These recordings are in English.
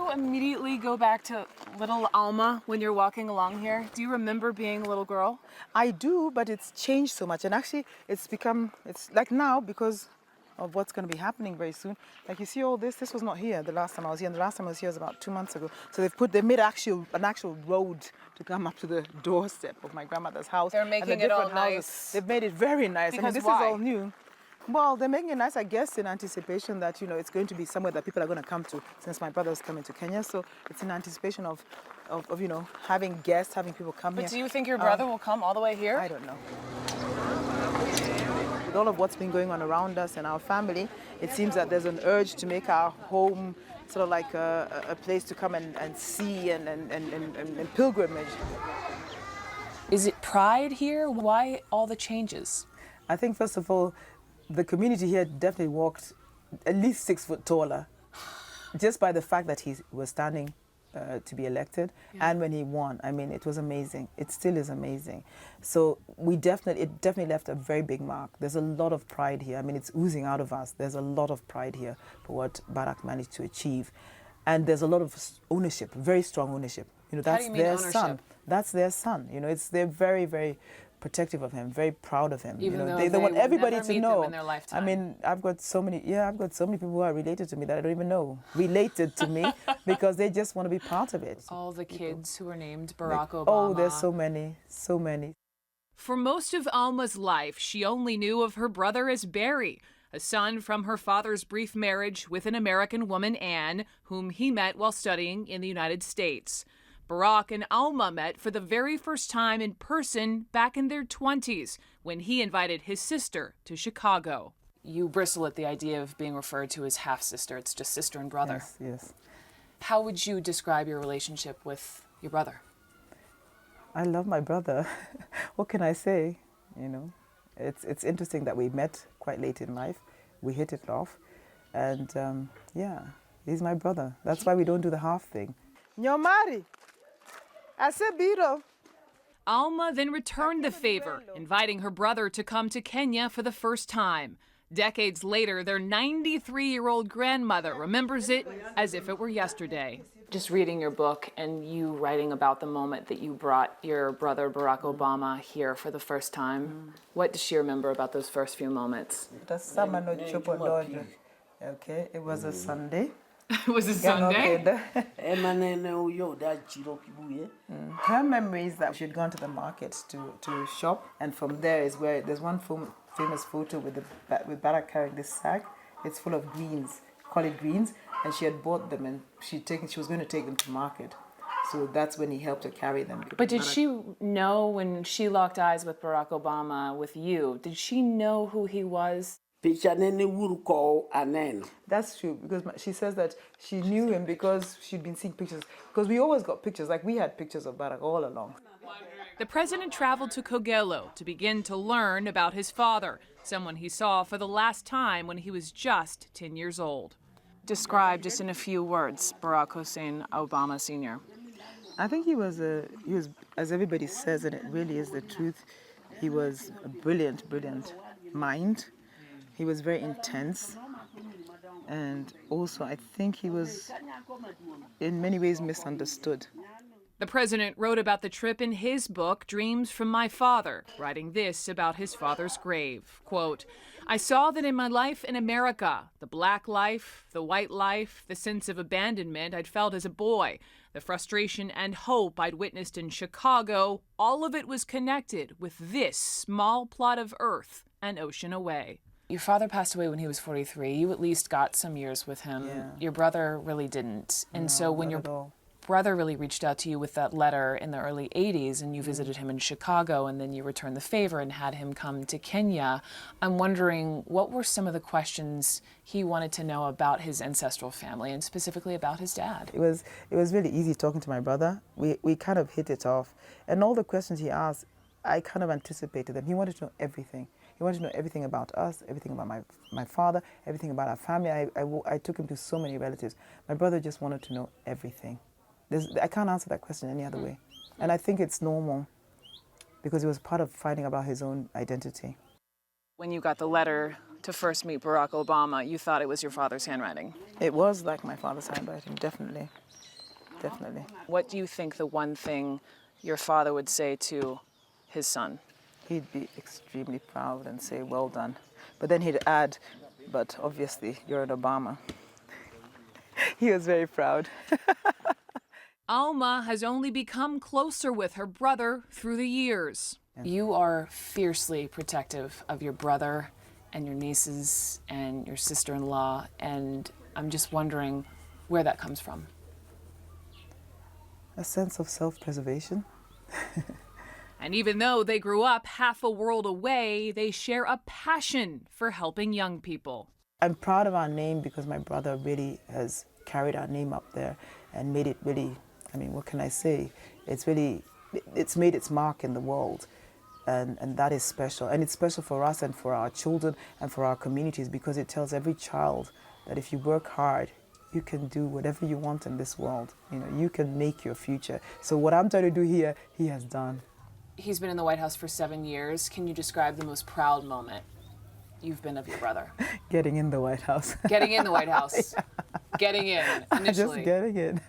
you immediately go back to little Alma when you're walking along here? Do you remember being a little girl? I do, but it's changed so much. And actually, it's like now because of what's going to be happening very soon. Like you see all this was not here the last time I was here. And the last time I was here was about 2 months ago. So they made an actual road to come up to the doorstep of my grandmother's house. They're making it all nice. They've made it very nice. Because this why? is all new. Well, they're making it nice, I guess, in anticipation that, it's going to be somewhere that people are going to come to since my brother's coming to Kenya. So it's in anticipation of having guests, having people come here. But do you think your brother will come all the way here? I don't know. With all of what's been going on around us and our family, it seems that there's an urge to make our home sort of like a place to come and see and pilgrimage. Is it pride here? Why all the changes? I think, first of all, the community here definitely walked at least 6 foot taller just by the fact that he was standing to be elected. Yeah. And when he won, I mean, it was amazing. It still is amazing. So it definitely left a very big mark. There's a lot of pride here. I mean, it's oozing out of us. There's a lot of pride here for what Barak managed to achieve. And there's a lot of ownership, very strong ownership. That's their son. That's their son. They're very, very protective of him, very proud of him. Even though they want everybody to know. In their lifetime. I mean, I've got so many people who are related to me that I don't even know. Related to me because they just want to be part of it. All the kids who are named Barack Obama. Oh, there's so many, so many. For most of Alma's life, she only knew of her brother as Barry, a son from her father's brief marriage with an American woman, Anne, whom he met while studying in the United States. Barack and Alma met for the very first time in person back in their 20s when he invited his sister to Chicago. You bristle at the idea of being referred to as half-sister. It's just sister and brother. Yes, yes. How would you describe your relationship with your brother? I love my brother. What can I say? It's interesting that we met quite late in life. We hit it off. And he's my brother. That's why we don't do the half thing. Nyomari. I said Biro. Alma then returned the favor, inviting her brother to come to Kenya for the first time. Decades later, their 93-year-old grandmother remembers it as if it were yesterday. Just reading your book and you writing about the moment that you brought your brother Barack Obama here for the first time, what does she remember about those first few moments? Okay, it was a Sunday. It was a Sunday? Her memory is that she had gone to the market to shop, and from there is where there's one famous photo with Barak carrying this sack. It's full of greens, collard greens, and she had bought them and she was going to take them to market. So that's when he helped her carry them. But did she know when she locked eyes with Barack Obama, with you, did she know who he was? That's true, because she says that she knew him because she'd been seeing pictures. Because we always got pictures, like we had pictures of Barak all along. The president traveled to Kogelo to begin to learn about his father, someone he saw for the last time when he was just 10 years old. Describe just in a few words Barack Hussein Obama Sr. I think he was, as everybody says, and it really is the truth, he was a brilliant, brilliant mind. He was very intense, and also I think he was in many ways misunderstood. The president wrote about the trip in his book, Dreams from My Father, writing this about his father's grave. Quote, I saw that in my life in America, the black life, the white life, the sense of abandonment I'd felt as a boy, the frustration and hope I'd witnessed in Chicago, all of it was connected with this small plot of earth an ocean away. Your father passed away when he was 43. You at least got some years with him. Yeah. Your brother really didn't. And No, so when your brother really reached out to you with that letter in the early 80s and you visited him in Chicago and then you returned the favor and had him come to Kenya, I'm wondering what were some of the questions he wanted to know about his ancestral family and specifically about his dad? It was really easy talking to my brother. We kind of hit it off. And all the questions he asked, I kind of anticipated them. He wanted to know everything. He wanted to know everything about us, everything about my father, everything about our family. I took him to so many relatives. My brother just wanted to know everything. I can't answer that question any other way. And I think it's normal because it was part of fighting about his own identity. When you got the letter to first meet Barack Obama, you thought it was your father's handwriting. It was like my father's handwriting, definitely. Definitely. What do you think the one thing your father would say to his son? He'd be extremely proud and say, well done. But then he'd add, but obviously, you're an Obama. He was very proud. Alma has only become closer with her brother through the years. You are fiercely protective of your brother and your nieces and your sister-in-law, and I'm just wondering where that comes from. A sense of self-preservation. And even though they grew up half a world away, they share a passion for helping young people. I'm proud of our name because my brother really has carried our name up there and made it really, I mean, what can I say? It's made its mark in the world. And that is special. And it's special for us and for our children and for our communities because it tells every child that if you work hard, you can do whatever you want in this world. You know, you can make your future. So what I'm trying to do here, he has done. He's been in the White House for 7 years. Can you describe the most proud moment you've been of your brother? Getting in the White House. Getting in the White House. Getting in initially. Just getting in.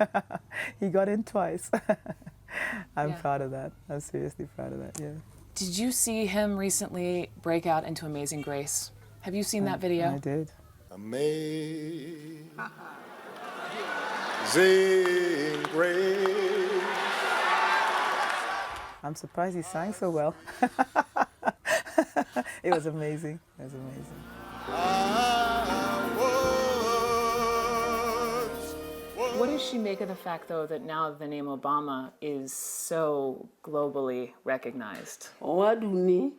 He got in twice. I'm Yeah. proud of that. I'm seriously proud of that, yeah. Did you see him recently break out into Amazing Grace? Have you seen that video? I did. Amazing grace. I'm surprised he sang so well. It was amazing. It was amazing. What does she make of the fact, though, that now the name Obama is so globally recognized? Owaduni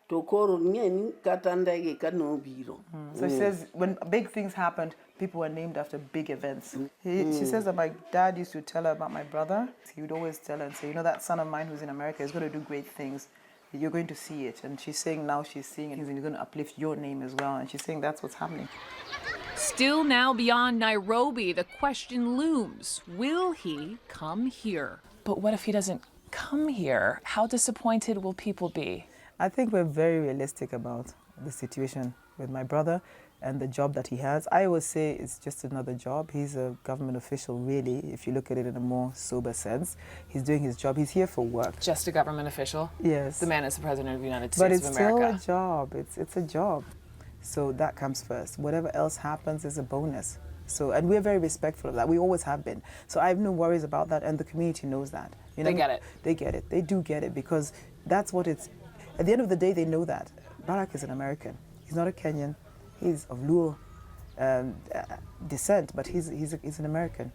tokoro ngeni katandage kanobiro. So she says when big things happened, people were named after big events. She says that my dad used to tell her about my brother. He would always tell her and say, you know, that son of mine who's in America is going to do great things. You're going to see it. And she's saying now she's seeing it. He's going to uplift your name as well. And she's saying that's what's happening. Still now beyond Nairobi, the question looms, will he come here? But what if he doesn't come here? How disappointed will people be? I think we're very realistic about the situation with my brother and the job that he has. I always say it's just another job. He's a government official, really, if you look at it in a more sober sense. He's doing his job. He's here for work. Just a government official? Yes. The man is the president of the United But States it's of still America. a job. It's a job. So that comes first. Whatever else happens is a bonus. So, and we're very respectful of that. We always have been. So I have no worries about that, and the community knows that. You know, They get it. They get it. They do get it because that's what it's. At the end of the day, they know that Barack is an American. He's not a Kenyan. He's of Luo descent, but he's an American.